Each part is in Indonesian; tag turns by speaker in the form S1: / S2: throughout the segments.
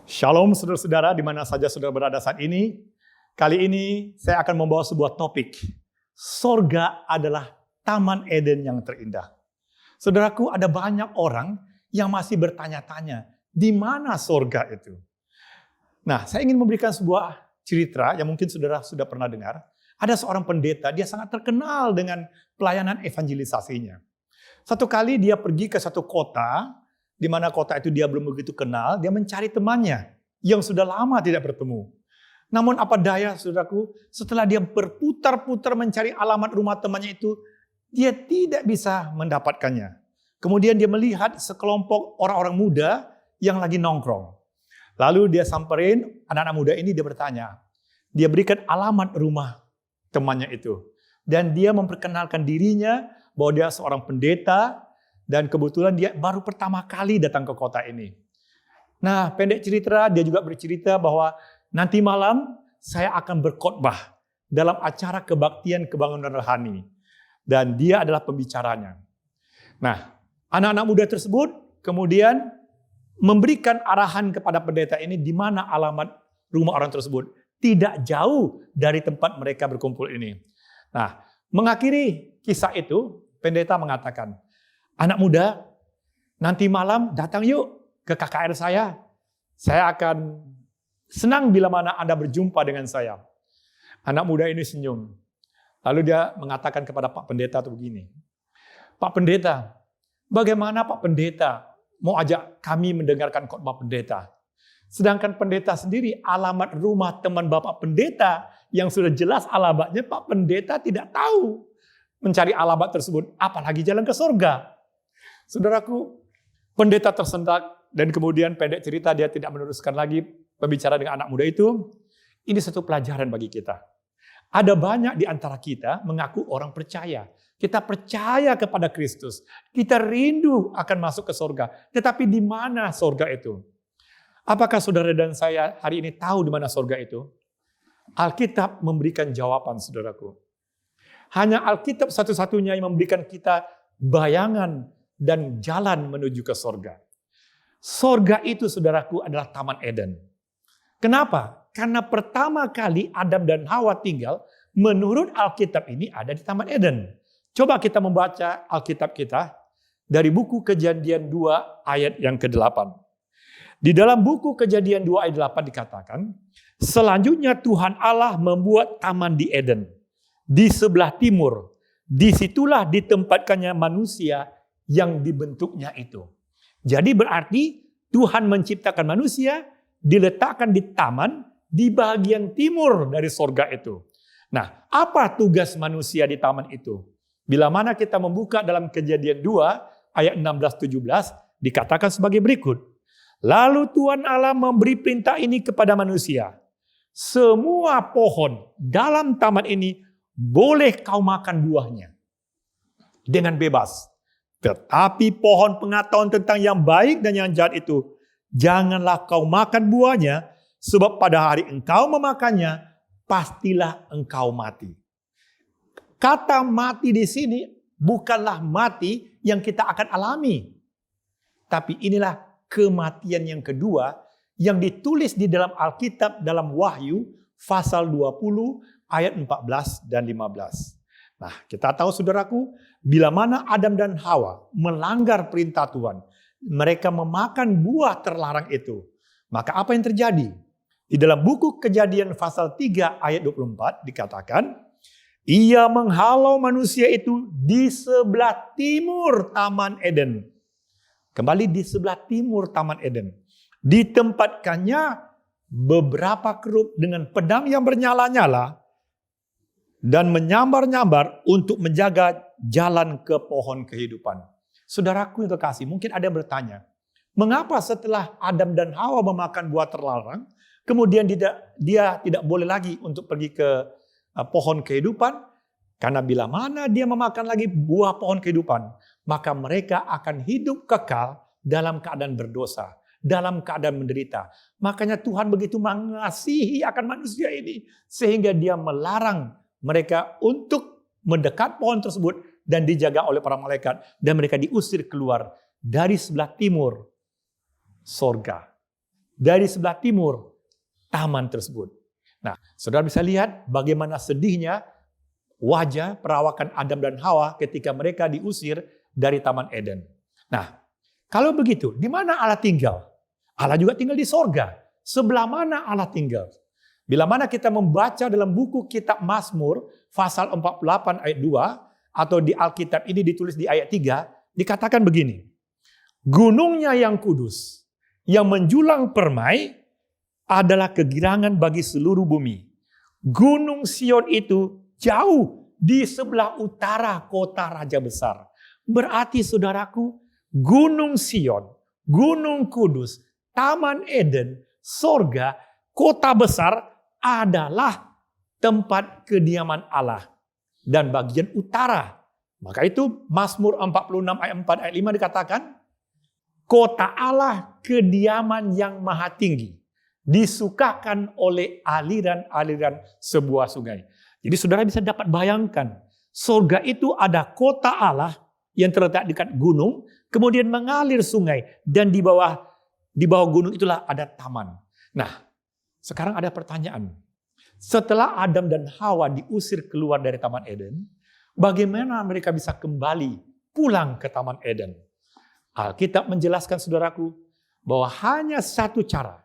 S1: Shalom saudara-saudara di mana saja saudara berada saat ini. Kali ini saya akan membawa sebuah topik. Sorga adalah Taman Eden yang terindah. Saudaraku, ada banyak orang yang masih bertanya-tanya, di mana sorga itu? Nah, saya ingin memberikan sebuah cerita yang mungkin saudara sudah pernah dengar. Ada seorang pendeta, dia sangat terkenal dengan pelayanan evangelisasinya. Satu kali dia pergi ke satu kota, di mana kota itu dia belum begitu kenal, dia mencari temannya yang sudah lama tidak bertemu. Namun apa daya saudaraku, setelah dia berputar-putar mencari alamat rumah temannya itu, dia tidak bisa mendapatkannya. Kemudian dia melihat sekelompok orang-orang muda yang lagi nongkrong. Lalu dia samperin anak-anak muda ini, dia bertanya. Dia berikan alamat rumah temannya itu. Dan dia memperkenalkan dirinya bahwa dia seorang pendeta, dan kebetulan dia baru pertama kali datang ke kota ini. Nah, pendek cerita, dia juga bercerita bahwa nanti malam saya akan berkhotbah dalam acara kebaktian kebangunan rohani. Dan dia adalah pembicaranya. Nah, anak-anak muda tersebut kemudian memberikan arahan kepada pendeta ini di mana alamat rumah orang tersebut. Tidak jauh dari tempat mereka berkumpul ini. Nah, mengakhiri kisah itu, pendeta mengatakan, anak muda, nanti malam datang yuk ke KKR saya. Saya akan senang bila mana Anda berjumpa dengan saya. Anak muda ini senyum. Lalu dia mengatakan kepada Pak Pendeta itu begini. Pak Pendeta, bagaimana Pak Pendeta mau ajak kami mendengarkan khotbah pendeta? Sedangkan pendeta sendiri alamat rumah teman Bapak Pendeta yang sudah jelas alamatnya, Pak Pendeta tidak tahu mencari alamat tersebut, apalagi jalan ke surga. Saudaraku, pendeta tersentak dan kemudian pendek cerita dia tidak meneruskan lagi pembicaraan dengan anak muda itu. Ini satu pelajaran bagi kita. Ada banyak di antara kita mengaku orang percaya. Kita percaya kepada Kristus. Kita rindu akan masuk ke surga. Tetapi di mana surga itu? Apakah saudara dan saya hari ini tahu di mana surga itu? Alkitab memberikan jawaban, saudaraku. Hanya Alkitab satu-satunya yang memberikan kita bayangan dan jalan menuju ke sorga. Sorga itu, saudaraku, adalah Taman Eden. Kenapa? Karena pertama kali Adam dan Hawa tinggal, menurut Alkitab ini ada di Taman Eden. Coba kita membaca Alkitab kita dari buku Kejadian 2 ayat yang ke-8. Di dalam buku Kejadian 2 ayat 8 dikatakan, selanjutnya Tuhan Allah membuat taman di Eden, di sebelah timur. Disitulah ditempatkannya manusia yang dibentuknya itu. Jadi berarti Tuhan menciptakan manusia, diletakkan di taman di bagian timur dari sorga itu. Nah, apa tugas manusia di taman itu? Bila mana kita membuka dalam Kejadian 2 ayat 16-17 dikatakan sebagai berikut. Lalu Tuhan Allah memberi perintah ini kepada manusia. Semua pohon dalam taman ini boleh kau makan buahnya dengan bebas. Tetapi pohon pengetahuan tentang yang baik dan yang jahat itu, janganlah kau makan buahnya, sebab pada hari engkau memakannya, pastilah engkau mati. Kata mati di sini bukanlah mati yang kita akan alami. Tapi inilah kematian yang kedua yang ditulis di dalam Alkitab dalam Wahyu pasal 20 ayat 14 dan 15. Nah, kita tahu saudaraku, bila mana Adam dan Hawa melanggar perintah Tuhan, mereka memakan buah terlarang itu. Maka apa yang terjadi? Di dalam buku Kejadian pasal 3 ayat 24 dikatakan, ia menghalau manusia itu di sebelah timur Taman Eden. Kembali di sebelah timur Taman Eden. Ditempatkannya beberapa kerub dengan pedang yang bernyala-nyala dan menyambar-nyambar untuk menjaga jalan ke pohon kehidupan. Saudaraku yang terkasih, mungkin ada yang bertanya, mengapa setelah Adam dan Hawa memakan buah terlarang, kemudian dia tidak boleh lagi untuk pergi ke pohon kehidupan? Karena bila mana dia memakan lagi buah pohon kehidupan, maka mereka akan hidup kekal dalam keadaan berdosa, dalam keadaan menderita. Makanya Tuhan begitu mengasihi akan manusia ini, sehingga dia melarang mereka untuk mendekat pohon tersebut dan dijaga oleh para malaikat. Dan mereka diusir keluar dari sebelah timur sorga. dari sebelah timur taman tersebut. Nah, saudara bisa lihat bagaimana sedihnya wajah perawakan Adam dan Hawa ketika mereka diusir dari Taman Eden. Nah, kalau begitu, di mana Allah tinggal? Allah juga tinggal di sorga. Sebelah mana Allah tinggal? Bila mana kita membaca dalam buku kitab Mazmur, pasal 48 ayat 2, atau di Alkitab ini ditulis di ayat 3, dikatakan begini. Gunungnya yang kudus, yang menjulang permai, adalah kegirangan bagi seluruh bumi. Gunung Sion itu jauh di sebelah utara kota Raja Besar. Berarti saudaraku, Gunung Sion, Gunung Kudus, Taman Eden, sorga, kota besar adalah tempat kediaman Allah. Dan bagian utara. Maka itu Mazmur 46 ayat 4 ayat 5 dikatakan, kota Allah kediaman yang maha tinggi. Disukakan oleh aliran-aliran sebuah sungai. Jadi saudara bisa dapat bayangkan, surga itu ada kota Allah yang terletak dekat gunung, kemudian mengalir sungai, dan di bawah gunung itulah ada taman. Nah, sekarang ada pertanyaan. Setelah Adam dan Hawa diusir keluar dari Taman Eden, bagaimana mereka bisa kembali pulang ke Taman Eden? Alkitab menjelaskan saudaraku, bahwa hanya satu cara,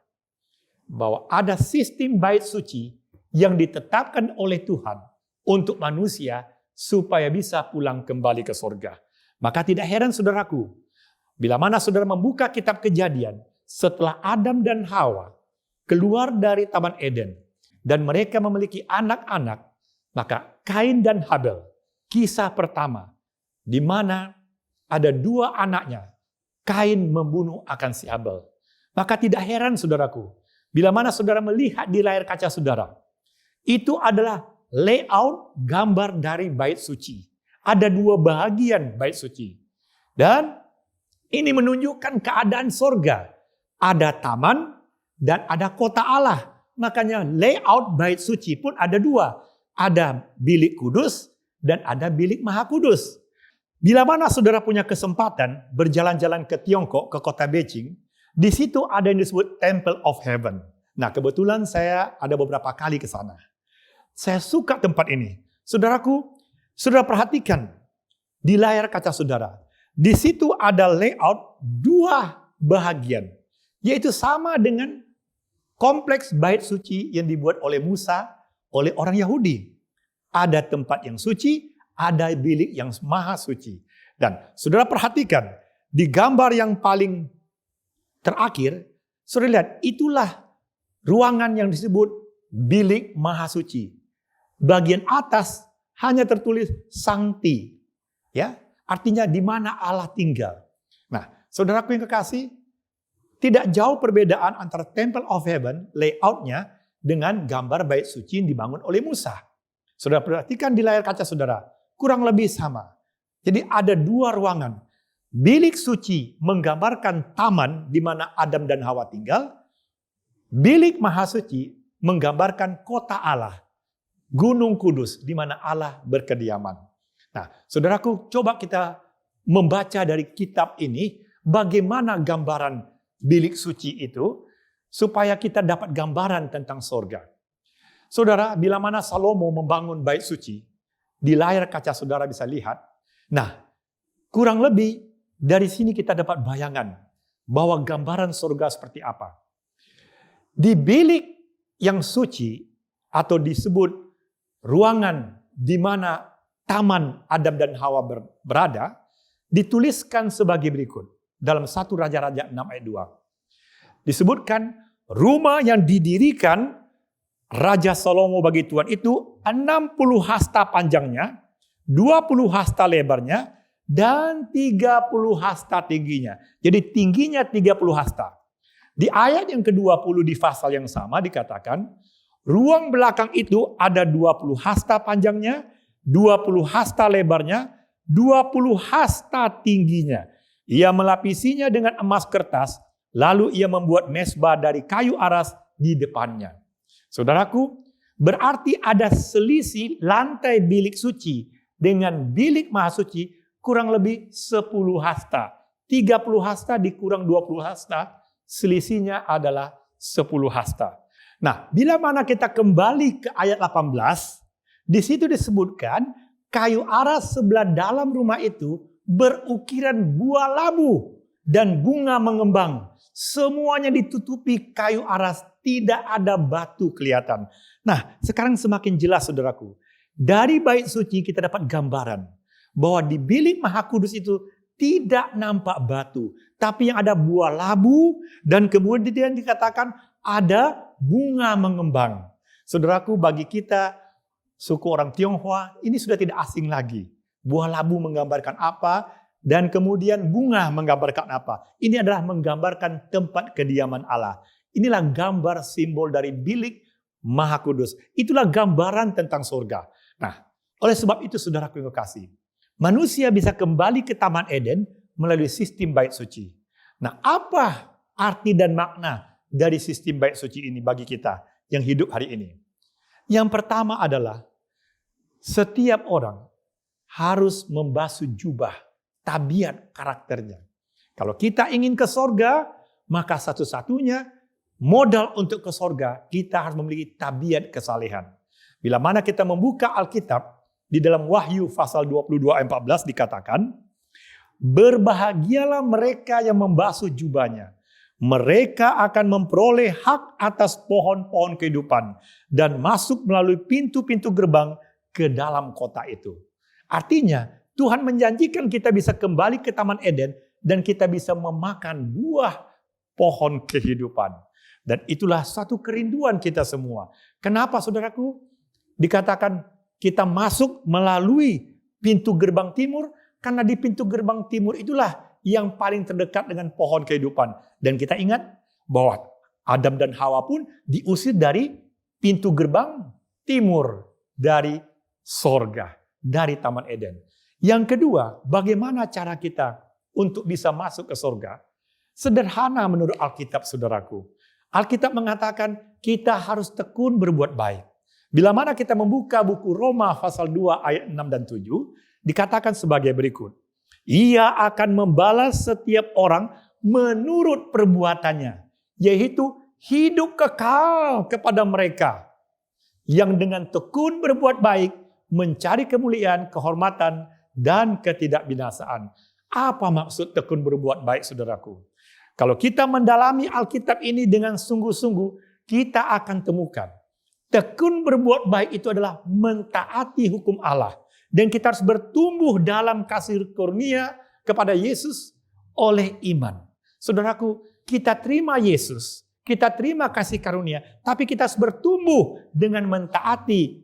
S1: bahwa ada sistem bait suci yang ditetapkan oleh Tuhan untuk manusia supaya bisa pulang kembali ke surga. Maka tidak heran saudaraku, bila mana saudara membuka kitab Kejadian, setelah Adam dan Hawa keluar dari Taman Eden dan mereka memiliki anak-anak, maka Kain dan Habel, kisah pertama, di mana ada dua anaknya, Kain membunuh akan si Habel. Maka tidak heran saudaraku, bila mana saudara melihat di layar kaca saudara, itu adalah layout gambar dari bait suci. Ada dua bahagian bait suci. Dan ini menunjukkan keadaan sorga. Ada taman dan ada kota Allah. Makanya layout bait suci pun ada dua. Ada bilik kudus dan ada bilik maha kudus. Bila mana saudara punya kesempatan berjalan-jalan ke Tiongkok, ke kota Beijing, di situ ada yang disebut Temple of Heaven. Nah, kebetulan saya ada beberapa kali ke sana. Saya suka tempat ini. Saudaraku, saudara perhatikan di layar kaca saudara. Di situ ada layout dua bahagian. Yaitu sama dengan kompleks bait suci yang dibuat oleh Musa, oleh orang Yahudi. Ada tempat yang suci, ada bilik yang maha suci. Dan saudara perhatikan, di gambar yang paling terakhir, saudara lihat, itulah ruangan yang disebut bilik maha suci. Bagian atas hanya tertulis Sancti. Ya, artinya di mana Allah tinggal. Nah, saudaraku yang kekasih, tidak jauh perbedaan antara Temple of Heaven, layoutnya, dengan gambar bait suci yang dibangun oleh Musa. Saudara perhatikan di layar kaca saudara, kurang lebih sama. Jadi ada dua ruangan. Bilik suci menggambarkan taman di mana Adam dan Hawa tinggal. Bilik maha suci menggambarkan kota Allah, Gunung Kudus, di mana Allah berkediaman. Nah, saudaraku, coba kita membaca dari kitab ini, bagaimana gambaran bilik suci itu, supaya kita dapat gambaran tentang sorga. Saudara, bila mana Salomo membangun bait suci, di layar kaca saudara bisa lihat, nah, kurang lebih dari sini kita dapat bayangan bahwa gambaran surga seperti apa. Di bilik yang suci atau disebut ruangan di mana taman Adam dan Hawa berada, dituliskan sebagai berikut dalam 1 Raja-Raja 6 ayat 2. Disebutkan rumah yang didirikan Raja Salomo bagi Tuhan itu 60 hasta panjangnya, 20 hasta lebarnya, dan 30 hasta tingginya. Jadi tingginya 30 hasta. Di ayat yang ke-20 di pasal yang sama dikatakan, ruang belakang itu ada 20 hasta panjangnya, 20 hasta lebarnya, 20 hasta tingginya. Ia melapisinya dengan emas kertas, lalu ia membuat mezbah dari kayu aras di depannya. Saudaraku, berarti ada selisih lantai bilik suci dengan bilik maha suci kurang lebih 10 hasta. 30 hasta dikurang 20 hasta, selisihnya adalah 10 hasta. Nah, bila mana kita kembali ke ayat 18, di situ disebutkan kayu aras sebelah dalam rumah itu berukiran buah labu dan bunga mengembang. Semuanya ditutupi kayu aras, tidak ada batu kelihatan. Nah, sekarang semakin jelas saudaraku. Dari bait suci kita dapat gambaran bahwa di bilik Maha Kudus itu tidak nampak batu, tapi yang ada buah labu dan kemudian dikatakan ada bunga mengembang. Saudaraku, bagi kita suku orang Tionghoa ini sudah tidak asing lagi. Buah labu menggambarkan apa dan kemudian bunga menggambarkan apa. Ini adalah menggambarkan tempat kediaman Allah. Inilah gambar simbol dari bilik Maha Kudus. Itulah gambaran tentang surga. Nah, oleh sebab itu saudaraku yang kekasih, manusia bisa kembali ke Taman Eden melalui sistem bait suci. Nah, apa arti dan makna dari sistem bait suci ini bagi kita yang hidup hari ini? Yang pertama adalah setiap orang harus membasuh jubah tabiat karakternya. Kalau kita ingin ke sorga, maka satu-satunya modal untuk ke sorga, kita harus memiliki tabiat kesalehan. Bila mana kita membuka Alkitab, di dalam Wahyu pasal 22 ayat 14 dikatakan, berbahagialah mereka yang membasuh jubahnya. Mereka akan memperoleh hak atas pohon-pohon kehidupan dan masuk melalui pintu-pintu gerbang ke dalam kota itu. Artinya, Tuhan menjanjikan kita bisa kembali ke Taman Eden dan kita bisa memakan buah pohon kehidupan. Dan itulah satu kerinduan kita semua. Kenapa saudaraku? Dikatakan kita masuk melalui pintu gerbang timur, karena di pintu gerbang timur itulah yang paling terdekat dengan pohon kehidupan. Dan kita ingat bahwa Adam dan Hawa pun diusir dari pintu gerbang timur, dari sorga, dari Taman Eden. Yang kedua, bagaimana cara kita untuk bisa masuk ke sorga? Sederhana menurut Alkitab, saudaraku. Alkitab mengatakan kita harus tekun berbuat baik. Bila mana kita membuka buku Roma pasal 2 ayat 6 dan 7, dikatakan sebagai berikut. Ia akan membalas setiap orang menurut perbuatannya, yaitu hidup kekal kepada mereka yang dengan tekun berbuat baik mencari kemuliaan, kehormatan, dan ketidakbinasaan. Apa maksud tekun berbuat baik, saudaraku? Kalau kita mendalami Alkitab ini dengan sungguh-sungguh, kita akan temukan tekun berbuat baik itu adalah mentaati hukum Allah. Dan kita harus bertumbuh dalam kasih karunia kepada Yesus oleh iman. Saudaraku, kita terima Yesus, kita terima kasih karunia, tapi kita harus bertumbuh dengan mentaati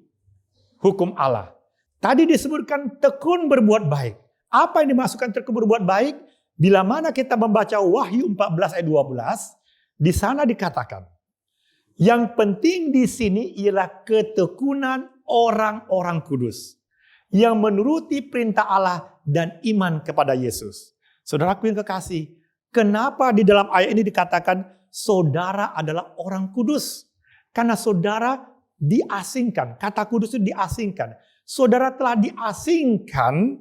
S1: hukum Allah. Tadi disebutkan tekun berbuat baik. Apa yang dimasukkan tekun berbuat baik? Bila mana kita membaca Wahyu 14 ayat 12, di sana dikatakan, yang penting di sini ialah ketekunan orang-orang kudus yang menuruti perintah Allah dan iman kepada Yesus. Saudaraku yang kekasih, kenapa di dalam ayat ini dikatakan saudara adalah orang kudus? Karena saudara diasingkan. Kata kudus itu diasingkan. Saudara telah diasingkan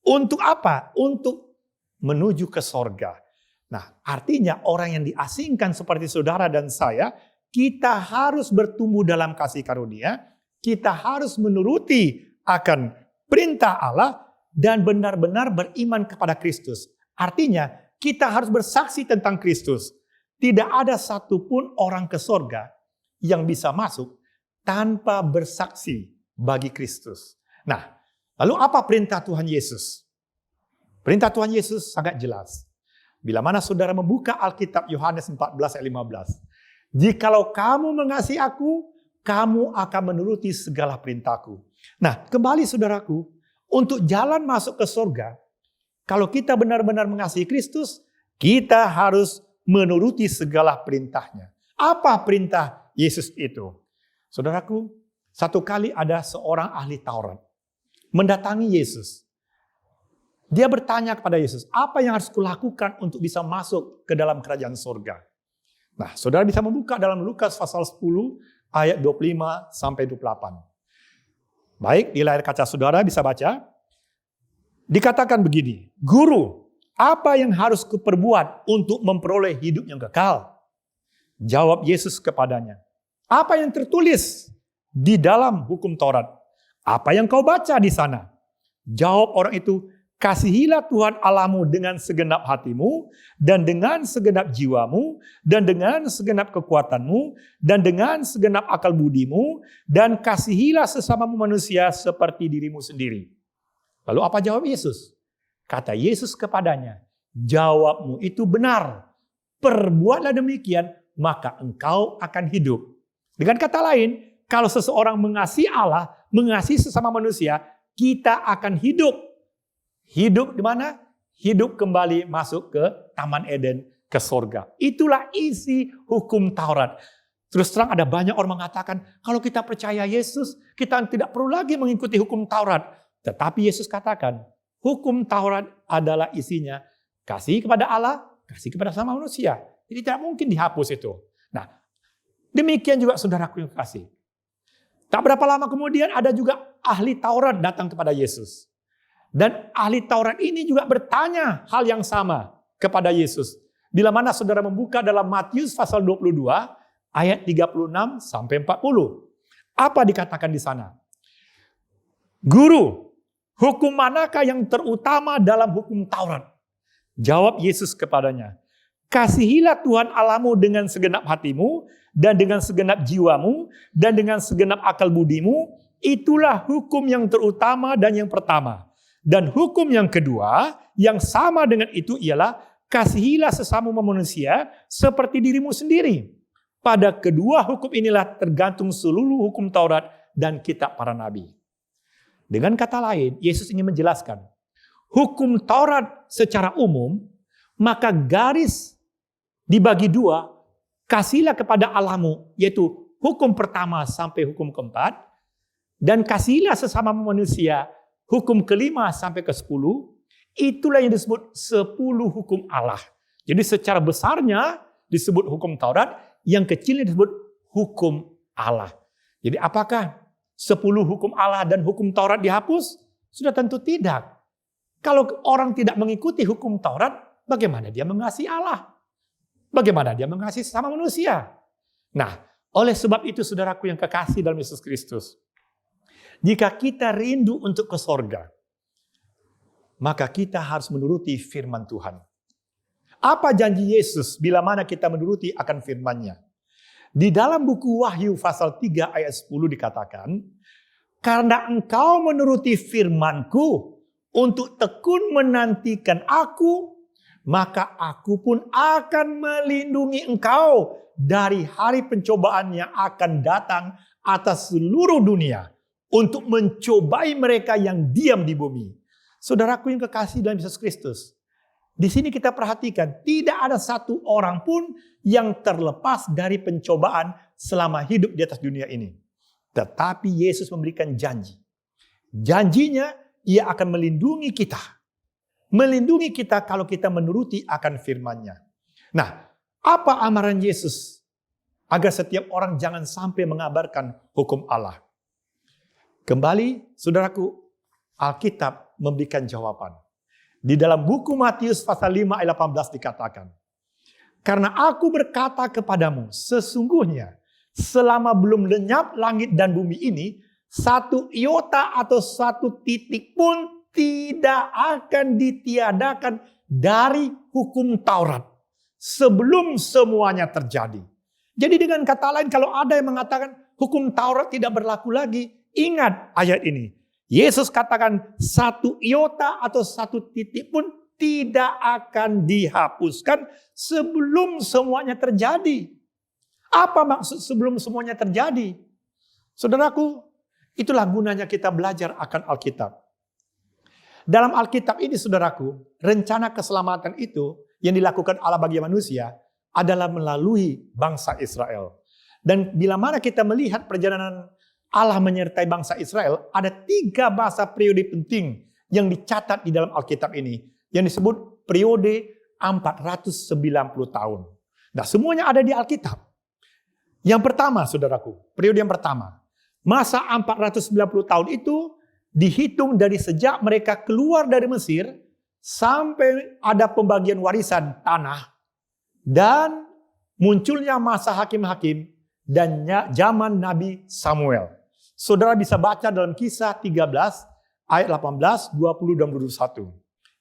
S1: untuk apa? Untuk menuju ke sorga. Nah, artinya orang yang diasingkan seperti saudara dan saya, kita harus bertumbuh dalam kasih karunia, kita harus menuruti akan perintah Allah dan benar-benar beriman kepada Kristus. Artinya, kita harus bersaksi tentang Kristus. Tidak ada satupun orang ke sorga yang bisa masuk tanpa bersaksi bagi Kristus. Nah, lalu apa perintah Tuhan Yesus? Perintah Tuhan Yesus sangat jelas. Bila mana saudara membuka Alkitab Yohanes 14 ayat 15. Jikalau kamu mengasihi aku, kamu akan menuruti segala perintahku. Nah, kembali saudaraku, untuk jalan masuk ke surga, kalau kita benar-benar mengasihi Kristus, kita harus menuruti segala perintahnya. Apa perintah Yesus itu? Saudaraku, satu kali ada seorang ahli Taurat mendatangi Yesus. Dia bertanya kepada Yesus, apa yang harus kulakukan untuk bisa masuk ke dalam kerajaan surga? Nah, saudara bisa membuka dalam Lukas pasal 10 ayat 25 sampai 28. Baik, di layar kaca saudara bisa baca. Dikatakan begini, Guru, apa yang harus kuperbuat untuk memperoleh hidup yang kekal? Jawab Yesus kepadanya, apa yang tertulis di dalam hukum Taurat? Apa yang kau baca di sana? Jawab orang itu, kasihilah Tuhan Allahmu dengan segenap hatimu, dan dengan segenap jiwamu, dan dengan segenap kekuatanmu, dan dengan segenap akal budimu, dan kasihilah sesamamu manusia seperti dirimu sendiri. Lalu apa jawab Yesus? Kata Yesus kepadanya, jawabmu itu benar. Perbuatlah demikian, maka engkau akan hidup. Dengan kata lain, kalau seseorang mengasihi Allah, mengasihi sesama manusia, kita akan hidup. Hidup di mana? Hidup kembali masuk ke Taman Eden, ke surga. Itulah isi hukum Taurat. Terus terang ada banyak orang mengatakan, kalau kita percaya Yesus, kita tidak perlu lagi mengikuti hukum Taurat. Tetapi Yesus katakan, hukum Taurat adalah isinya kasih kepada Allah, kasih kepada sama manusia. Jadi tidak mungkin dihapus itu. Nah, demikian juga saudaraku yang kasih. Tak berapa lama kemudian ada juga ahli Taurat datang kepada Yesus. Dan ahli Taurat ini juga bertanya hal yang sama kepada Yesus. Bila mana saudara membuka dalam Matius pasal 22 ayat 36 sampai 40. Apa dikatakan di sana? Guru, hukum manakah yang terutama dalam hukum Taurat? Jawab Yesus kepadanya, kasihilah Tuhan Allahmu dengan segenap hatimu, dan dengan segenap jiwamu, dan dengan segenap akal budimu. Itulah hukum yang terutama dan yang pertama. Dan hukum yang kedua, yang sama dengan itu ialah, kasihilah sesama manusia seperti dirimu sendiri. Pada kedua hukum inilah tergantung seluruh hukum Taurat dan kitab para nabi. Dengan kata lain, Yesus ingin menjelaskan, hukum Taurat secara umum, maka garis dibagi dua, kasihlah kepada Allahmu, yaitu hukum pertama sampai hukum keempat, dan kasihlah sesama manusia, hukum kelima sampai ke 10, itulah yang disebut 10 hukum Allah. Jadi secara besarnya disebut hukum Taurat, yang kecilnya disebut hukum Allah. Jadi apakah 10 hukum Allah dan hukum Taurat dihapus? Sudah tentu tidak. Kalau orang tidak mengikuti hukum Taurat, bagaimana dia mengasihi Allah? Bagaimana dia mengasihi sesama manusia? Nah, oleh sebab itu saudaraku yang kekasih dalam Yesus Kristus, jika kita rindu untuk ke sorga, maka kita harus menuruti firman Tuhan. Apa janji Yesus bila mana kita menuruti akan firman-Nya? Di dalam buku Wahyu pasal 3 ayat 10 dikatakan, karena engkau menuruti firman-Ku untuk tekun menantikan Aku, maka Aku pun akan melindungi engkau dari hari pencobaan yang akan datang atas seluruh dunia untuk mencobai mereka yang diam di bumi. Saudaraku yang kekasih dalam Yesus Kristus, di sini kita perhatikan tidak ada satu orang pun yang terlepas dari pencobaan selama hidup di atas dunia ini. Tetapi Yesus memberikan janji. Janjinya, Ia akan melindungi kita. Melindungi kita kalau kita menuruti akan firman-Nya. Nah, apa amaran Yesus agar setiap orang jangan sampai mengabarkan hukum Allah? Kembali, saudaraku, Alkitab memberikan jawaban. Di dalam buku Matius pasal 5 ayat 18 dikatakan, karena Aku berkata kepadamu, sesungguhnya selama belum lenyap langit dan bumi ini, satu iota atau satu titik pun tidak akan ditiadakan dari hukum Taurat sebelum semuanya terjadi. Jadi dengan kata lain, kalau ada yang mengatakan hukum Taurat tidak berlaku lagi, ingat ayat ini. Yesus katakan satu iota atau satu titik pun tidak akan dihapuskan sebelum semuanya terjadi. Apa maksud sebelum semuanya terjadi? Saudaraku, itulah gunanya kita belajar akan Alkitab. Dalam Alkitab ini, saudaraku, rencana keselamatan itu yang dilakukan Allah bagi manusia adalah melalui bangsa Israel. Dan bila mana kita melihat perjalanan Allah menyertai bangsa Israel, ada 3 masa periode penting yang dicatat di dalam Alkitab ini, yang disebut periode 490 tahun. Nah, semuanya ada di Alkitab. Yang pertama, saudaraku, periode yang pertama, masa 490 tahun itu dihitung dari sejak mereka keluar dari Mesir sampai ada pembagian warisan tanah dan munculnya masa hakim-hakim dan zaman Nabi Samuel. Saudara bisa baca dalam Kisah 13 ayat 18, 20 dan 21.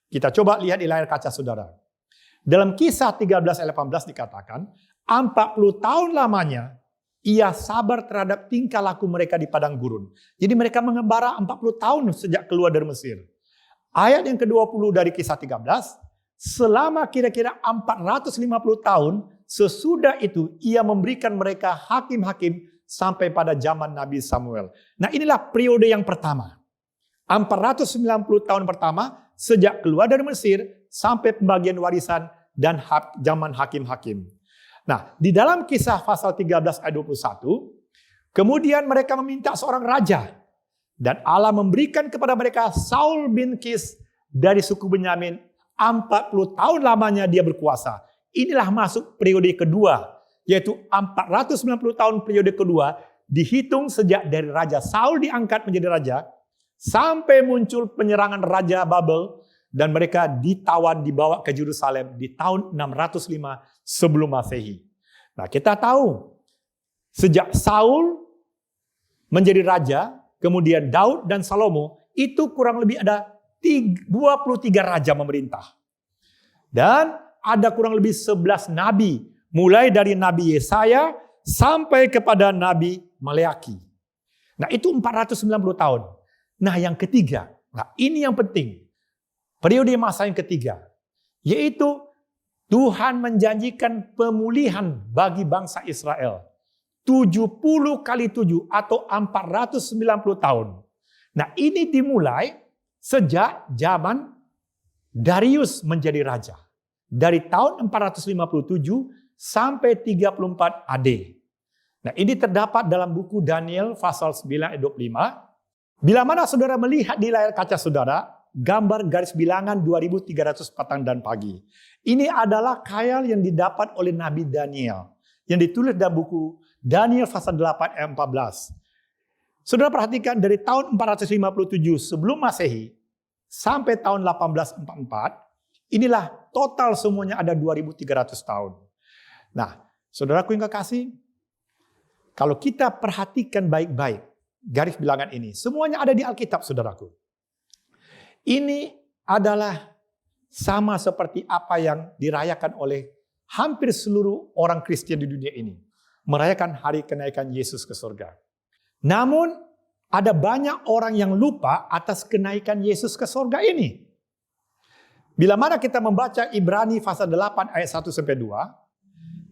S1: Kita coba lihat di layar kaca saudara. Dalam Kisah 13 ayat 18 dikatakan, 40 tahun lamanya ia sabar terhadap tingkah laku mereka di padang gurun. Jadi mereka mengembara 40 tahun sejak keluar dari Mesir. Ayat yang ke-20 dari Kisah 13, selama kira-kira 450 tahun sesudah itu ia memberikan mereka hakim-hakim sampai pada zaman Nabi Samuel. Nah, inilah periode yang pertama. 490 tahun pertama sejak keluar dari Mesir sampai pembagian warisan dan zaman hakim-hakim. Nah, di dalam Kisah pasal 13 ayat 21, kemudian mereka meminta seorang raja. Dan Allah memberikan kepada mereka Saul bin Kis dari suku Benyamin. 40 tahun lamanya dia berkuasa. Inilah masuk periode kedua, yaitu 490 tahun periode kedua, dihitung sejak dari Raja Saul diangkat menjadi raja, sampai muncul penyerangan Raja Babel, dan mereka ditawan dibawa ke Yerusalem di tahun 605 sebelum Masehi. Nah, kita tahu sejak Saul menjadi raja, kemudian Daud dan Salomo, itu kurang lebih ada 23 raja memerintah. Dan ada kurang lebih 11 nabi, mulai dari Nabi Yesaya sampai kepada Nabi Maleaki. Nah, itu 490 tahun. Nah, yang ketiga, nah ini yang penting. Periode masa yang ketiga, yaitu Tuhan menjanjikan pemulihan bagi bangsa Israel. 70 kali 7 atau 490 tahun. Nah, ini dimulai sejak zaman Darius menjadi raja. Dari tahun 457 sampai 34 AD. Nah, ini terdapat dalam buku Daniel pasal 9 ayat 25. Bila mana saudara melihat di layar kaca saudara, gambar garis bilangan 2300 petang dan pagi. Ini adalah khayal yang didapat oleh Nabi Daniel. Yang ditulis dalam buku Daniel pasal 8 ayat 14. Saudara perhatikan dari tahun 457 sebelum Masehi sampai tahun 1844, inilah total semuanya ada 2300 tahun. Nah, saudaraku yang kekasih, kalau kita perhatikan baik-baik garis bilangan ini, semuanya ada di Alkitab, saudaraku. Ini adalah sama seperti apa yang dirayakan oleh hampir seluruh orang Kristen di dunia ini. Merayakan hari kenaikan Yesus ke surga. Namun, ada banyak orang yang lupa atas kenaikan Yesus ke surga ini. Bila mana kita membaca Ibrani pasal 8 ayat 1-2,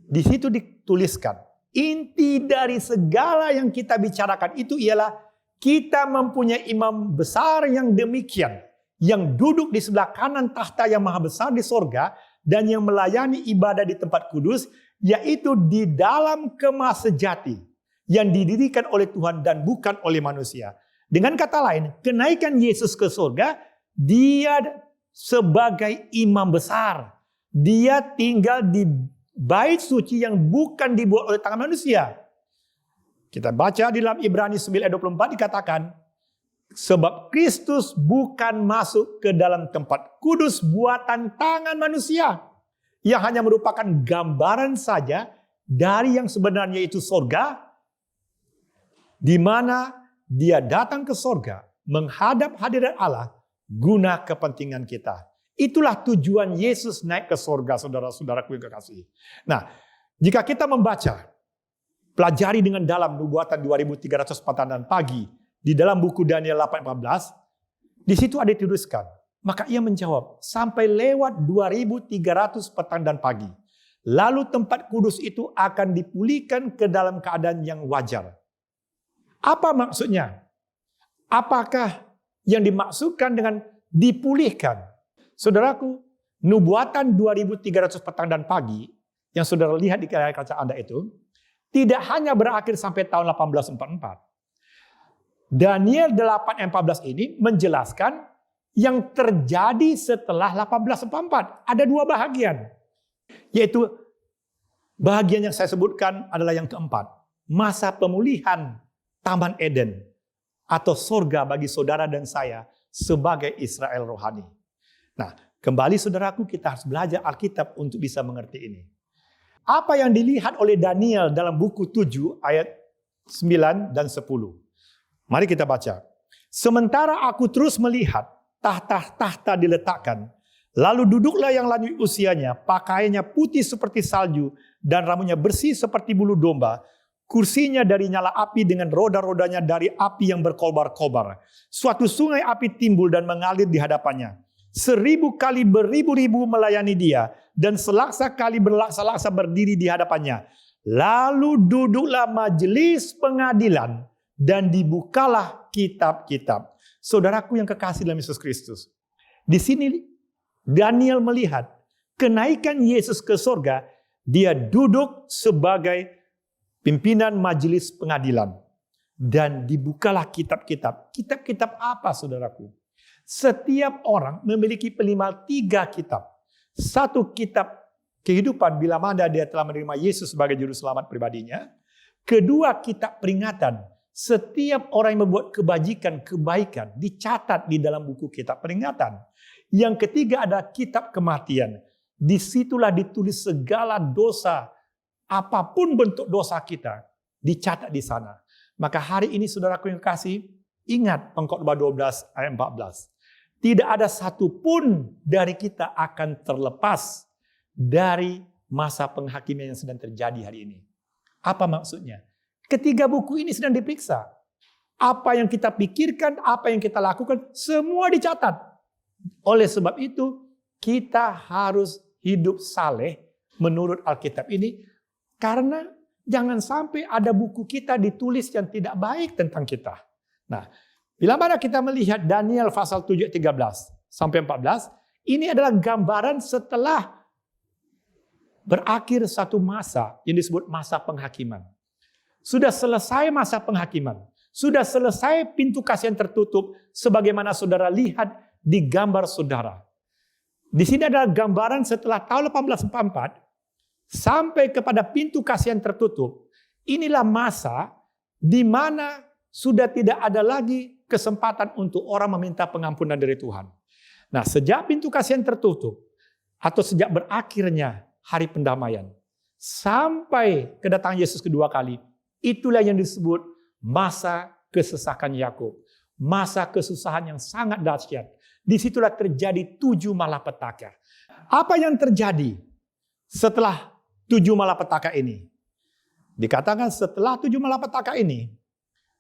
S1: di situ dituliskan, inti dari segala yang kita bicarakan itu ialah kita mempunyai imam besar yang demikian, yang duduk di sebelah kanan tahta yang maha besar di sorga, dan yang melayani ibadah di tempat kudus, yaitu di dalam kemah sejati, yang didirikan oleh Tuhan dan bukan oleh manusia. Dengan kata lain, kenaikan Yesus ke surga, dia sebagai imam besar. Dia tinggal di bait suci yang bukan dibuat oleh tangan manusia. Kita baca di dalam Ibrani 9:24 dikatakan, sebab Kristus bukan masuk ke dalam tempat kudus buatan tangan manusia, yang hanya merupakan gambaran saja dari yang sebenarnya itu surga, di mana dia datang ke surga menghadap hadirat Allah guna kepentingan kita. Itulah tujuan Yesus naik ke surga, saudara-saudaraku yang kekasih. Nah, jika kita membaca, pelajari dengan dalam nubuatan 2300 petang dan pagi di dalam buku Daniel 8:14, di situ ada dituliskan. Maka ia menjawab, sampai lewat 2300 petang dan pagi, lalu tempat kudus itu akan dipulihkan ke dalam keadaan yang wajar. Apa maksudnya? Apakah yang dimaksudkan dengan dipulihkan? Saudaraku, nubuatan 2300 petang dan pagi yang saudara lihat di layar kaca Anda itu tidak hanya berakhir sampai tahun 1844. Daniel 8:14 ini menjelaskan yang terjadi setelah 1844. Ada dua bahagian. Yaitu bahagian yang saya sebutkan adalah yang keempat. Masa pemulihan Taman Eden atau surga bagi saudara dan saya sebagai Israel rohani. Nah, kembali saudaraku, kita harus belajar Alkitab untuk bisa mengerti ini. apa yang dilihat oleh Daniel dalam buku 7 ayat 9 dan 10. Mari kita baca. Sementara aku terus melihat tahta-tahta diletakkan. Lalu duduklah yang lanjut usianya, pakaiannya putih seperti salju dan rambutnya bersih seperti bulu domba. Kursinya dari nyala api dengan roda-rodanya dari api yang berkobar-kobar. Suatu sungai api timbul dan mengalir di hadapannya. 1000 kali beribu-ribu melayani dia dan selaksa kali berlaksa-laksa berdiri di hadapannya. Lalu duduklah majelis pengadilan dan dibukalah kitab-kitab. Saudaraku yang kekasih dalam Yesus Kristus. Di sini Daniel melihat kenaikan Yesus ke surga, dia duduk sebagai pimpinan majelis pengadilan. Dan dibukalah kitab-kitab. Kitab-kitab apa, saudaraku? Setiap orang memiliki minimal 3 kitab. 1 kitab kehidupan bila mana dia telah menerima Yesus sebagai juru selamat pribadinya. 2 kitab peringatan. Setiap orang yang membuat kebaikan dicatat di dalam buku kitab peringatan. Yang ketiga ada kitab kematian. Disitulah ditulis segala dosa, apapun bentuk dosa kita, dicatat di sana. Maka hari ini saudaraku yang kasih, ingat Pengkhotbah 12 ayat 14. Tidak ada satupun dari kita akan terlepas dari masa penghakiman yang sedang terjadi hari ini. Apa maksudnya? Ketiga buku ini sedang diperiksa. Apa yang kita pikirkan, apa yang kita lakukan, semua dicatat. Oleh sebab itu, kita harus hidup saleh menurut Alkitab ini. Karena jangan sampai ada buku kita ditulis yang tidak baik tentang kita. Nah, bila mana kita melihat Daniel pasal 7 13 sampai 14, ini adalah gambaran setelah berakhir satu masa yang disebut masa penghakiman. Sudah selesai masa penghakiman. Sudah selesai pintu kasih yang tertutup sebagaimana saudara lihat di gambar saudara. Di sini adalah gambaran setelah tahun 1844 sampai kepada pintu kasih yang tertutup. Inilah masa di mana sudah tidak ada lagi kesempatan untuk orang meminta pengampunan dari Tuhan. Nah, sejak pintu kasih yang tertutup atau sejak berakhirnya hari pendamaian sampai kedatangan Yesus kedua kali, itulah yang disebut masa kesesakan Yakub. Masa kesusahan yang sangat dahsyat. Disitulah terjadi 7 malapetaka. Apa yang terjadi setelah 7 malapetaka ini? Dikatakan setelah 7 malapetaka ini,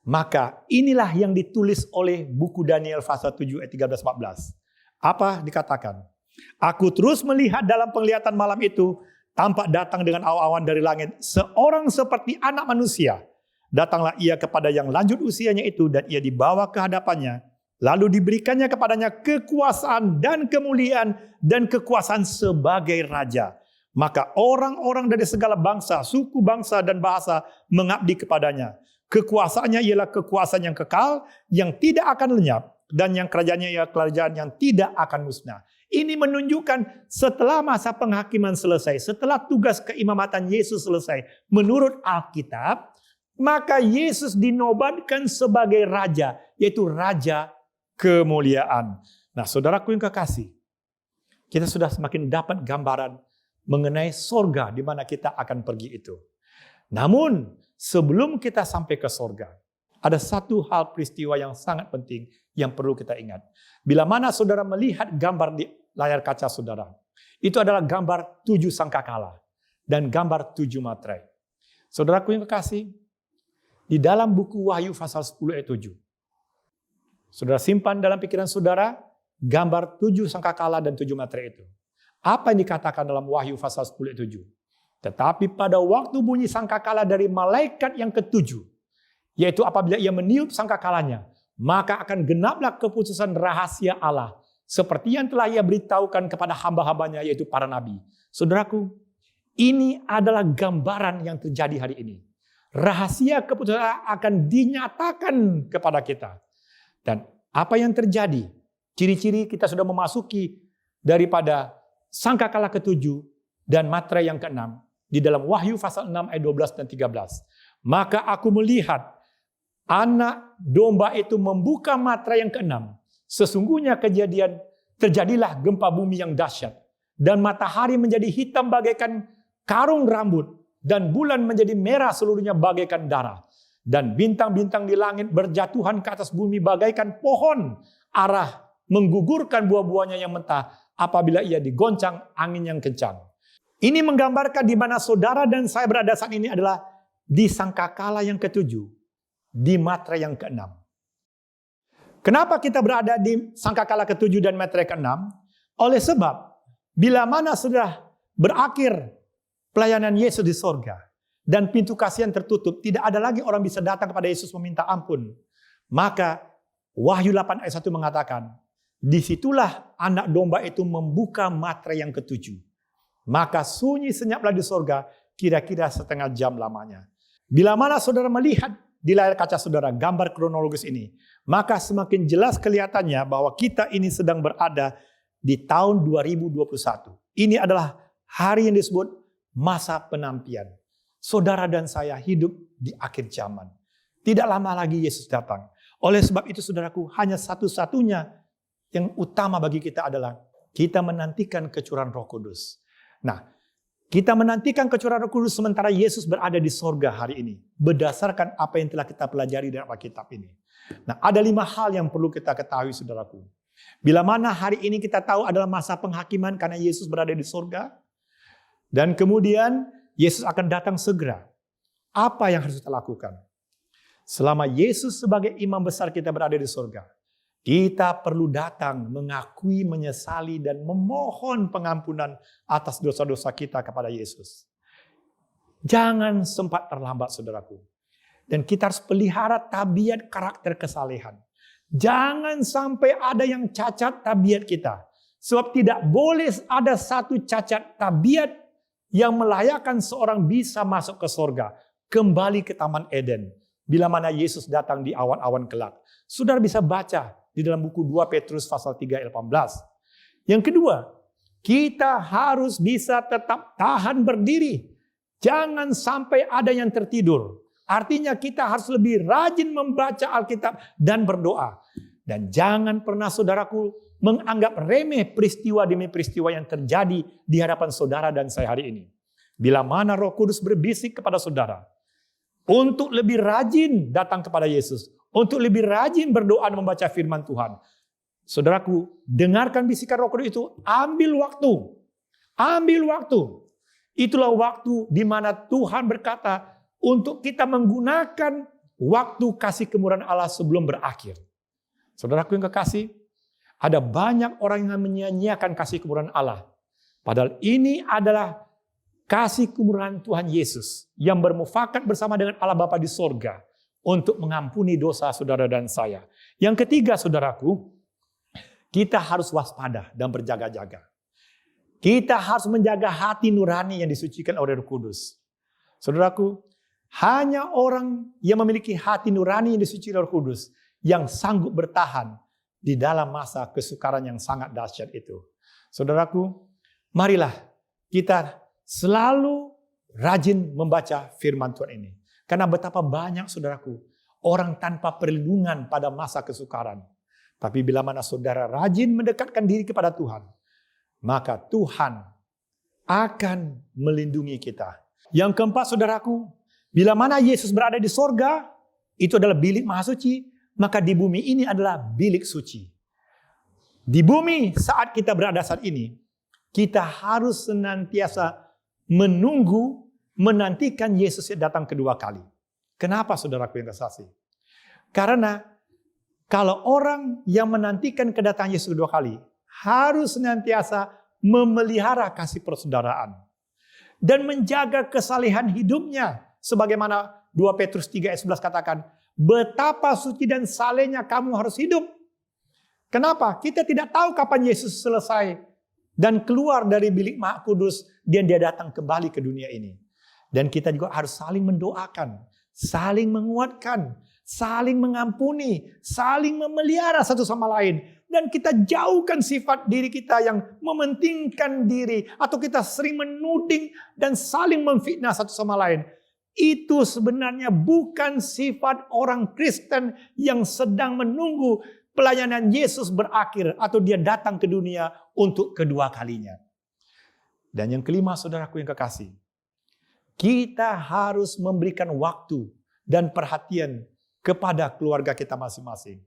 S1: maka inilah yang ditulis oleh buku Daniel pasal 7 ayat 13-14. Apa dikatakan? Aku terus melihat dalam penglihatan malam itu, tampak datang dengan awan-awan dari langit, seorang seperti anak manusia. Datanglah ia kepada yang lanjut usianya itu, dan ia dibawa ke hadapannya. Lalu diberikannya kepadanya kekuasaan dan kemuliaan dan kekuasaan sebagai raja. Maka orang-orang dari segala bangsa, suku, bangsa, dan bahasa mengabdi kepadanya. Kekuasaannya ialah kekuasaan yang kekal, yang tidak akan lenyap, dan yang kerajaannya ialah kerajaan yang tidak akan musnah. Ini menunjukkan setelah masa penghakiman selesai, setelah tugas keimamatan Yesus selesai, menurut Alkitab, maka Yesus dinobatkan sebagai raja, yaitu raja kemuliaan. Nah, saudaraku yang kekasih, kita sudah semakin dapat gambaran mengenai sorga di mana kita akan pergi itu. Namun, sebelum kita sampai ke sorga, ada satu hal peristiwa yang sangat penting yang perlu kita ingat. Bila mana saudara melihat gambar di layar kaca saudara, itu adalah gambar 7 sangkakala dan gambar 7 materai. Saudaraku yang kekasih, di dalam buku Wahyu pasal 10 ayat 7, saudara simpan dalam pikiran saudara gambar 7 sangkakala dan 7 materai itu. Apa yang dikatakan dalam Wahyu pasal 10 ayat 7? Tetapi pada waktu bunyi sangkakala dari malaikat yang ke-7, yaitu apabila ia meniup sangkakalanya, maka akan genaplah keputusan rahasia Allah, seperti yang telah ia beritahukan kepada hamba-hambanya, yaitu para nabi. Saudaraku, ini adalah gambaran yang terjadi hari ini. Rahasia keputusan Allah akan dinyatakan kepada kita. Dan apa yang terjadi? Ciri-ciri kita sudah memasuki daripada sangkakala ke-7 dan materai yang ke-6 di dalam Wahyu pasal 6 ayat 12 dan 13. Maka aku melihat anak domba itu membuka materai yang ke-6. Sesungguhnya terjadilah gempa bumi yang dahsyat dan matahari menjadi hitam bagaikan karung rambut, dan bulan menjadi merah seluruhnya bagaikan darah. Dan bintang-bintang di langit berjatuhan ke atas bumi bagaikan pohon arah menggugurkan buah-buahnya yang mentah apabila ia digoncang angin yang kencang. Ini menggambarkan di mana saudara dan saya berada saat ini adalah di sangkakala yang ketujuh, di matra yang keenam. Kenapa kita berada di sangkakala ketujuh dan matra keenam? Oleh sebab, bila mana sudah berakhir pelayanan Yesus di sorga, dan pintu kasihan tertutup, tidak ada lagi orang bisa datang kepada Yesus meminta ampun. Maka Wahyu 8 ayat 1 mengatakan, disitulah anak domba itu membuka matra yang ketujuh. Maka sunyi senyaplah di sorga, kira-kira setengah jam lamanya. Bila mana saudara melihat di layar kaca saudara gambar kronologis ini, maka semakin jelas kelihatannya bahwa kita ini sedang berada di tahun 2021. Ini adalah hari yang disebut masa penantian. Saudara dan saya hidup di akhir zaman. Tidak lama lagi Yesus datang. Oleh sebab itu saudaraku, hanya satu-satunya yang utama bagi kita adalah kita menantikan kecurahan Roh Kudus. Nah, kita menantikan kecurahan Roh Kudus sementara Yesus berada di sorga hari ini. Berdasarkan apa yang telah kita pelajari dari Alkitab ini. Nah, ada 5 hal yang perlu kita ketahui saudaraku. Bila mana hari ini kita tahu adalah masa penghakiman karena Yesus berada di sorga. Dan kemudian Yesus akan datang segera. Apa yang harus kita lakukan? Selama Yesus sebagai imam besar kita berada di sorga, kita perlu datang mengakui, menyesali, dan memohon pengampunan atas dosa-dosa kita kepada Yesus. Jangan sempat terlambat saudaraku. Dan kita harus pelihara tabiat karakter kesalehan. Jangan sampai ada yang cacat tabiat kita. Sebab tidak boleh ada satu cacat tabiat yang melayakkan seorang bisa masuk ke sorga. Kembali ke Taman Eden. Bila mana Yesus datang di awan-awan kelak. Saudara bisa baca di dalam buku 2 Petrus pasal 3 ayat 18. Yang kedua, kita harus bisa tetap tahan berdiri. Jangan sampai ada yang tertidur. Artinya kita harus lebih rajin membaca Alkitab dan berdoa. Dan jangan pernah saudaraku menganggap remeh peristiwa demi peristiwa yang terjadi di hadapan saudara dan saya hari ini. Bila mana Roh Kudus berbisik kepada saudara untuk lebih rajin datang kepada Yesus, untuk lebih rajin berdoa dan membaca firman Tuhan. Saudaraku, dengarkan bisikan Roh Kudus itu, ambil waktu. Ambil waktu. Itulah waktu di mana Tuhan berkata untuk kita menggunakan waktu kasih kemurahan Allah sebelum berakhir. Saudaraku yang kekasih, ada banyak orang yang menyia-nyiakan kasih kemurahan Allah. Padahal ini adalah kasih kemurahan Tuhan Yesus yang bermufakat bersama dengan Allah Bapa di sorga untuk mengampuni dosa saudara dan saya. Yang ketiga saudaraku, kita harus waspada dan berjaga-jaga. Kita harus menjaga hati nurani yang disucikan oleh Roh Kudus. Saudaraku, hanya orang yang memiliki hati nurani yang disucikan oleh Roh Kudus yang sanggup bertahan di dalam masa kesukaran yang sangat dahsyat itu. Saudaraku, marilah kita selalu rajin membaca firman Tuhan ini. Karena betapa banyak saudaraku, orang tanpa perlindungan pada masa kesukaran. Tapi bila mana saudara rajin mendekatkan diri kepada Tuhan, maka Tuhan akan melindungi kita. Yang keempat saudaraku, bila mana Yesus berada di sorga, itu adalah bilik maha suci, maka di bumi ini adalah bilik suci. Di bumi saat kita berada saat ini, kita harus senantiasa menantikan Yesus datang kedua kali. Kenapa saudaraku yang kekasih? Karena kalau orang yang menantikan kedatangan Yesus kedua kali, harus senantiasa memelihara kasih persaudaraan. Dan menjaga kesalehan hidupnya. Sebagaimana 2 Petrus 3 ayat 11 katakan, betapa suci dan salehnya kamu harus hidup. Kenapa? Kita tidak tahu kapan Yesus selesai dan keluar dari bilik Maha Kudus dan dia datang kembali ke dunia ini. Dan kita juga harus saling mendoakan, saling menguatkan, saling mengampuni, saling memelihara satu sama lain. Dan kita jauhkan sifat diri kita yang mementingkan diri atau kita sering menuding dan saling memfitnah satu sama lain. Itu sebenarnya bukan sifat orang Kristen yang sedang menunggu pelayanan Yesus berakhir atau dia datang ke dunia untuk kedua kalinya. Dan yang kelima saudaraku yang kekasih, kita harus memberikan waktu dan perhatian kepada keluarga kita masing-masing.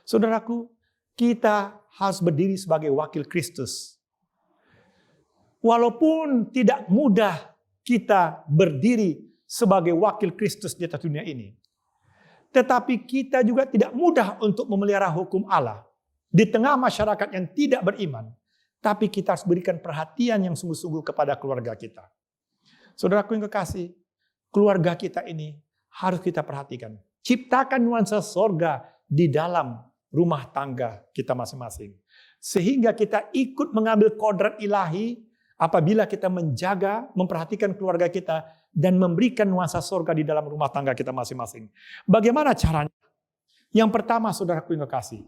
S1: Saudaraku, kita harus berdiri sebagai wakil Kristus. Walaupun tidak mudah kita berdiri sebagai wakil Kristus di atas dunia ini, tetapi kita juga tidak mudah untuk memelihara hukum Allah di tengah masyarakat yang tidak beriman. Tapi kita harus berikan perhatian yang sungguh-sungguh kepada keluarga kita. Saudaraku yang kekasih, keluarga kita ini harus kita perhatikan. Ciptakan nuansa sorga di dalam rumah tangga kita masing-masing. Sehingga kita ikut mengambil kodrat ilahi apabila kita menjaga, memperhatikan keluarga kita dan memberikan nuansa sorga di dalam rumah tangga kita masing-masing. Bagaimana caranya? Yang pertama, saudaraku yang kekasih,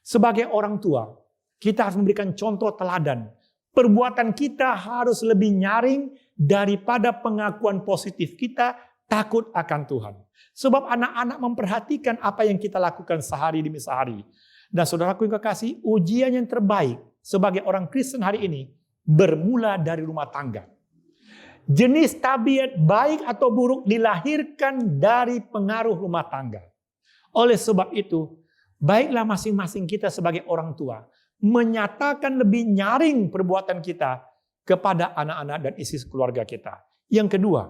S1: sebagai orang tua, kita harus memberikan contoh teladan. Perbuatan kita harus lebih nyaring daripada pengakuan positif kita takut akan Tuhan. Sebab anak-anak memperhatikan apa yang kita lakukan sehari demi sehari. Dan saudaraku yang kekasih, ujian yang terbaik sebagai orang Kristen hari ini bermula dari rumah tangga. Jenis tabiat baik atau buruk dilahirkan dari pengaruh rumah tangga. Oleh sebab itu, baiklah masing-masing kita sebagai orang tua menyatakan lebih nyaring perbuatan kita kepada anak-anak dan isi keluarga kita. Yang kedua,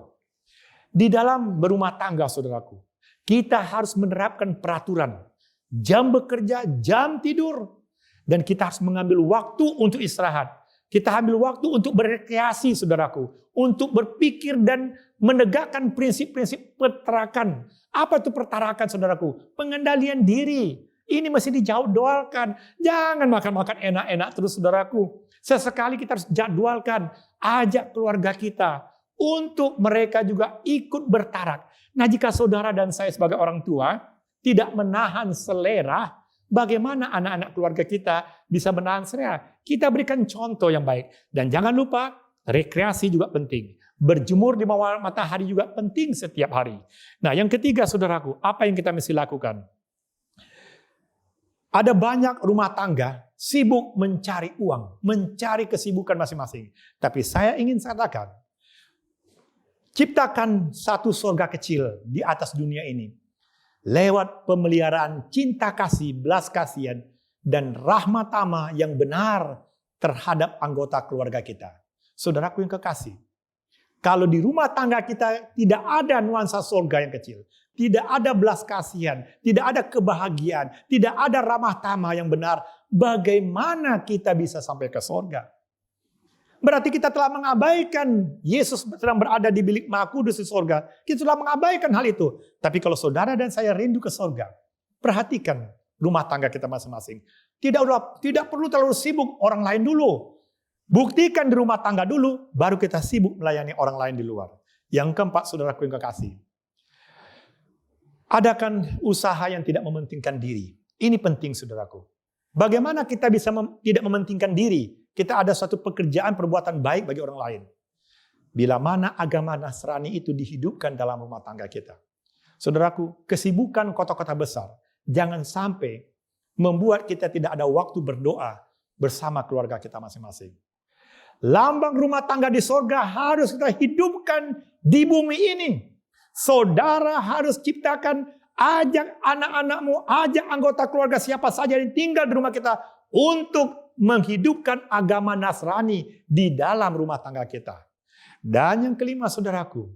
S1: di dalam berumah tangga, saudaraku, kita harus menerapkan peraturan. Jam bekerja, jam tidur. Dan kita harus mengambil waktu untuk istirahat. Kita ambil waktu untuk berrekreasi, saudaraku. Untuk berpikir dan menegakkan prinsip-prinsip pertarakan. Apa itu pertarakan, saudaraku? Pengendalian diri. Ini mesti dijadwalkan. Jangan makan-makan enak-enak terus, saudaraku. Sesekali kita harus jadwalkan. Ajak keluarga kita untuk mereka juga ikut bertarak. Nah, jika saudara dan saya sebagai orang tua tidak menahan selera, bagaimana anak-anak keluarga kita bisa menahan selera? Kita berikan contoh yang baik. Dan jangan lupa, rekreasi juga penting. Berjemur di bawah matahari juga penting setiap hari. Nah, yang ketiga, saudaraku, apa yang kita mesti lakukan? Ada banyak rumah tangga sibuk mencari uang, mencari kesibukan masing-masing. Tapi saya ingin katakan, ciptakan satu surga kecil di atas dunia ini. Lewat pemeliharaan cinta kasih, belas kasihan, dan rahmat tamah yang benar terhadap anggota keluarga kita. Saudaraku yang kekasih, kalau di rumah tangga kita tidak ada nuansa surga yang kecil, tidak ada belas kasihan, tidak ada kebahagiaan, tidak ada ramah tamah yang benar, bagaimana kita bisa sampai ke surga? Berarti kita telah mengabaikan Yesus sedang berada di bilik Maha Kudus di surga. Kita telah mengabaikan hal itu. Tapi kalau saudara dan saya rindu ke surga, perhatikan rumah tangga kita masing-masing. Tidak perlu terlalu sibuk orang lain dulu. Buktikan di rumah tangga dulu, baru kita sibuk melayani orang lain di luar. Yang keempat, saudaraku yang kekasih, adakan usaha yang tidak mementingkan diri. Ini penting, saudaraku. Bagaimana kita bisa tidak mementingkan diri? Kita ada suatu pekerjaan perbuatan baik bagi orang lain. Bila mana agama Nasrani itu dihidupkan dalam rumah tangga kita. Saudaraku, kesibukan kota-kota besar jangan sampai membuat kita tidak ada waktu berdoa bersama keluarga kita masing-masing. Lambang rumah tangga di sorga harus kita hidupkan di bumi ini. Saudara harus ciptakan, ajak anak-anakmu, ajak anggota keluarga siapa saja yang tinggal di rumah kita untuk menghidupkan agama Nasrani di dalam rumah tangga kita. Dan yang kelima, saudaraku,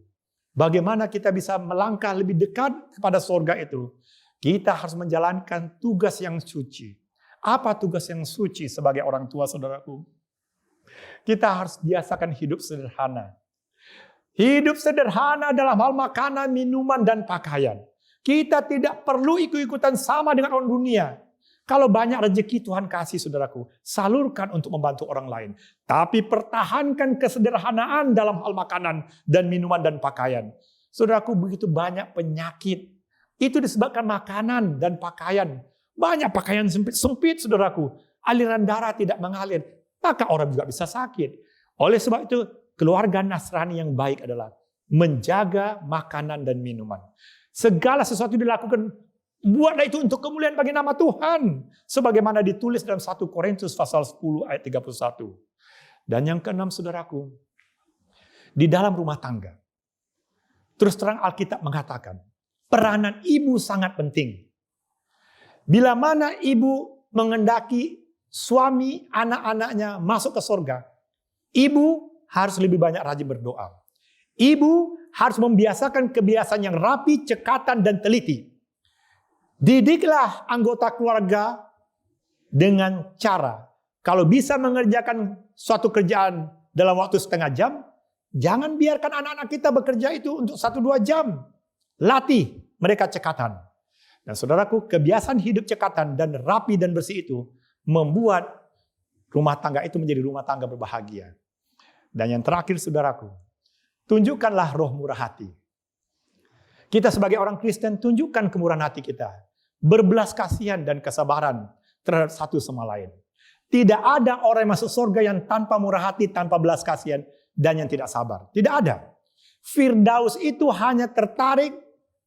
S1: bagaimana kita bisa melangkah lebih dekat kepada surga itu? Kita harus menjalankan tugas yang suci. Apa tugas yang suci sebagai orang tua, saudaraku? Kita harus biasakan hidup sederhana. Hidup sederhana dalam hal makanan, minuman, dan pakaian. Kita tidak perlu ikut-ikutan sama dengan orang dunia. Kalau banyak rezeki Tuhan kasih, saudaraku, salurkan untuk membantu orang lain. Tapi pertahankan kesederhanaan dalam hal makanan dan minuman dan pakaian. Saudaraku, begitu banyak penyakit. Itu disebabkan makanan dan pakaian. Banyak pakaian sempit, saudaraku. Aliran darah tidak mengalir. Maka orang juga bisa sakit. Oleh sebab itu, keluarga Nasrani yang baik adalah menjaga makanan dan minuman. Segala sesuatu dilakukan, buatlah itu untuk kemuliaan bagi nama Tuhan. Sebagaimana ditulis dalam 1 Korintus pasal 10 ayat 31. Dan yang keenam, saudaraku, di dalam rumah tangga, Terus terang Alkitab mengatakan, peranan ibu sangat penting. Bila mana ibu mengendaki suami anak-anaknya masuk ke surga, ibu harus lebih banyak rajin berdoa. Ibu harus membiasakan kebiasaan yang rapi, cekatan, dan teliti. Didiklah anggota keluarga dengan cara, kalau bisa mengerjakan suatu kerjaan dalam waktu setengah jam, jangan biarkan anak-anak kita bekerja itu untuk 1-2 jam. Latih mereka cekatan. Dan saudaraku, kebiasaan hidup cekatan dan rapi dan bersih itu membuat rumah tangga itu menjadi rumah tangga berbahagia. Dan yang terakhir saudaraku, tunjukkanlah roh murah hati. Kita sebagai orang Kristen tunjukkan kemurahan hati kita. Berbelas kasihan dan kesabaran terhadap satu sama lain. Tidak ada orang yang masuk surga yang tanpa murah hati, tanpa belas kasihan, dan yang tidak sabar. Tidak ada. Firdaus itu hanya tertarik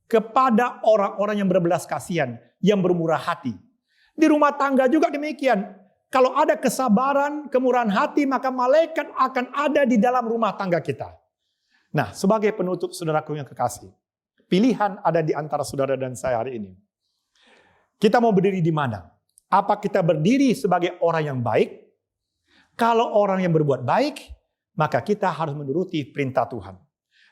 S1: kepada orang-orang yang berbelas kasihan, yang bermurah hati. Di rumah tangga juga demikian. Kalau ada kesabaran, kemurahan hati, maka malaikat akan ada di dalam rumah tangga kita. Nah, sebagai penutup saudaraku yang kekasih, pilihan ada di antara saudara dan saya hari ini. Kita mau berdiri di mana? Apa kita berdiri sebagai orang yang baik? Kalau orang yang berbuat baik, maka kita harus menuruti perintah Tuhan.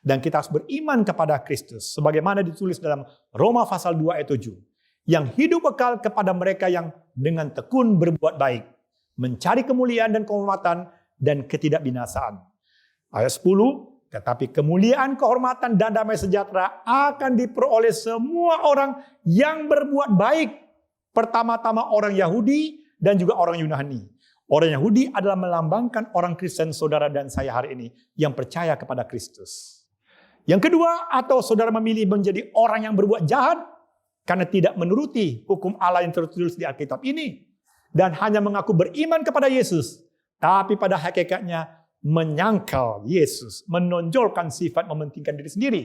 S1: Dan kita harus beriman kepada Kristus. Sebagaimana ditulis dalam Roma pasal 2 ayat 7. Yang hidup kekal kepada mereka yang dengan tekun berbuat baik. Mencari kemuliaan dan kehormatan dan ketidakbinasaan. Ayat 10. Tetapi kemuliaan, kehormatan, dan damai sejahtera akan diperoleh semua orang yang berbuat baik. Pertama-tama orang Yahudi dan juga orang Yunani. Orang Yahudi adalah melambangkan orang Kristen saudara dan saya hari ini yang percaya kepada Kristus. Yang kedua, atau saudara memilih menjadi orang yang berbuat jahat karena tidak menuruti hukum Allah yang tertulis di Alkitab ini dan hanya mengaku beriman kepada Yesus, tapi pada hakikatnya menyangkal Yesus, menonjolkan sifat mementingkan diri sendiri.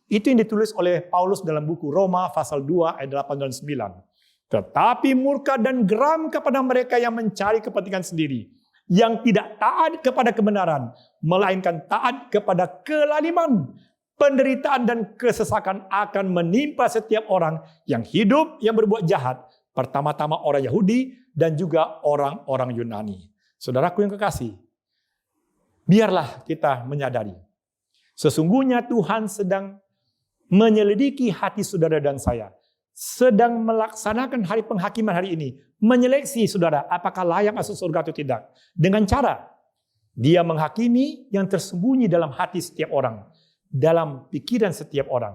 S1: Itu yang ditulis oleh Paulus dalam buku Roma pasal 2 ayat 8 dan 9. Tetapi murka dan geram kepada mereka yang mencari kepentingan sendiri, yang tidak taat kepada kebenaran, melainkan taat kepada kelaliman. Penderitaan dan kesesakan akan menimpa setiap orang yang hidup, yang berbuat jahat. Pertama-tama orang Yahudi dan juga orang-orang Yunani. Saudaraku yang kekasih, biarlah kita menyadari, sesungguhnya Tuhan sedang menyelidiki hati saudara dan saya. Sedang melaksanakan hari penghakiman hari ini. Menyeleksi saudara, apakah layak masuk surga atau tidak. Dengan cara, dia menghakimi yang tersembunyi dalam hati setiap orang. Dalam pikiran setiap orang.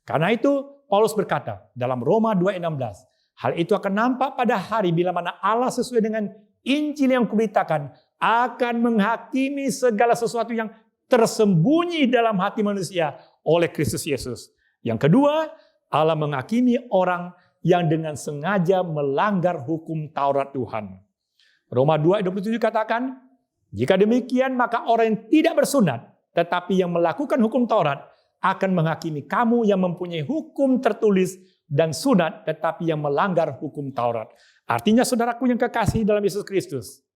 S1: Karena itu, Paulus berkata dalam Roma 2:16, hal itu akan nampak pada hari bila mana Allah sesuai dengan Injil yang kuberitakan akan menghakimi segala sesuatu yang tersembunyi dalam hati manusia oleh Kristus Yesus. Yang kedua, Allah menghakimi orang yang dengan sengaja melanggar hukum Taurat Tuhan. Roma 2:27 katakan, jika demikian maka orang yang tidak bersunat, tetapi yang melakukan hukum Taurat akan menghakimi kamu yang mempunyai hukum tertulis dan sunat, tetapi yang melanggar hukum Taurat. Artinya saudaraku yang kekasih dalam Yesus Kristus,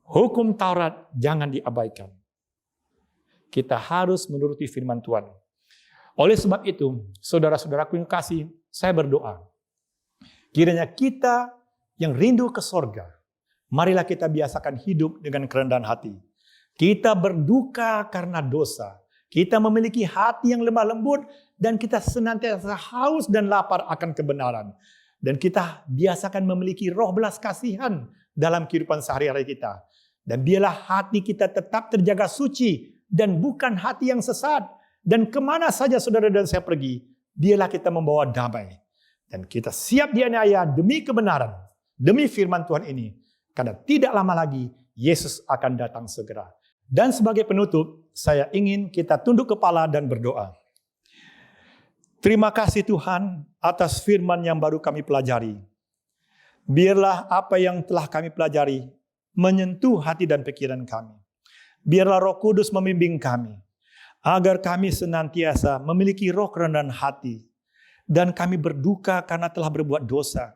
S1: hukum Taurat jangan diabaikan. Kita harus menuruti firman Tuhan. Oleh sebab itu, saudara-saudaraku yang kasih, saya berdoa. Kiranya kita yang rindu ke sorga, marilah kita biasakan hidup dengan kerendahan hati. Kita berduka karena dosa. Kita memiliki hati yang lemah lembut dan kita senantiasa haus dan lapar akan kebenaran. Dan kita biasakan memiliki roh belas kasihan dalam kehidupan sehari-hari kita. Dan biarlah hati kita tetap terjaga suci dan bukan hati yang sesat. Dan kemana saja saudara dan saya pergi, biarlah kita membawa damai. Dan kita siap dianiaya demi kebenaran, demi firman Tuhan ini. Karena tidak lama lagi Yesus akan datang segera. Dan sebagai penutup, saya ingin kita tunduk kepala dan berdoa. Terima kasih Tuhan atas firman yang baru kami pelajari. Biarlah apa yang telah kami pelajari menyentuh hati dan pikiran kami. Biarlah Roh Kudus membimbing kami, agar kami senantiasa memiliki roh kerendahan hati, dan kami berduka karena telah berbuat dosa.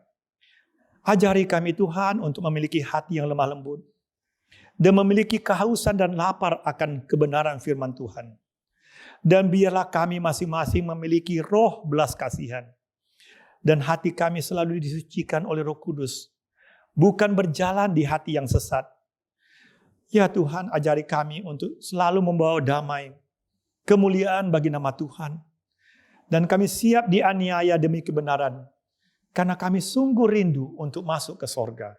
S1: Ajari kami Tuhan untuk memiliki hati yang lemah lembut, dan memiliki kehausan dan lapar akan kebenaran firman Tuhan. Dan biarlah kami masing-masing memiliki roh belas kasihan. Dan hati kami selalu disucikan oleh Roh Kudus. Bukan berjalan di hati yang sesat. Ya Tuhan, ajari kami untuk selalu membawa damai, kemuliaan bagi nama Tuhan. Dan kami siap dianiaya demi kebenaran. Karena kami sungguh rindu untuk masuk ke sorga.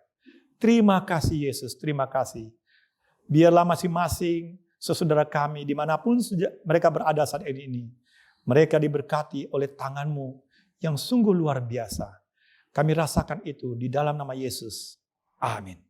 S1: Terima kasih Yesus, terima kasih. Biarlah masing-masing saudara kami dimanapun mereka berada saat ini. Mereka diberkati oleh tangan-Mu yang sungguh luar biasa. Kami rasakan itu di dalam nama Yesus. Amin.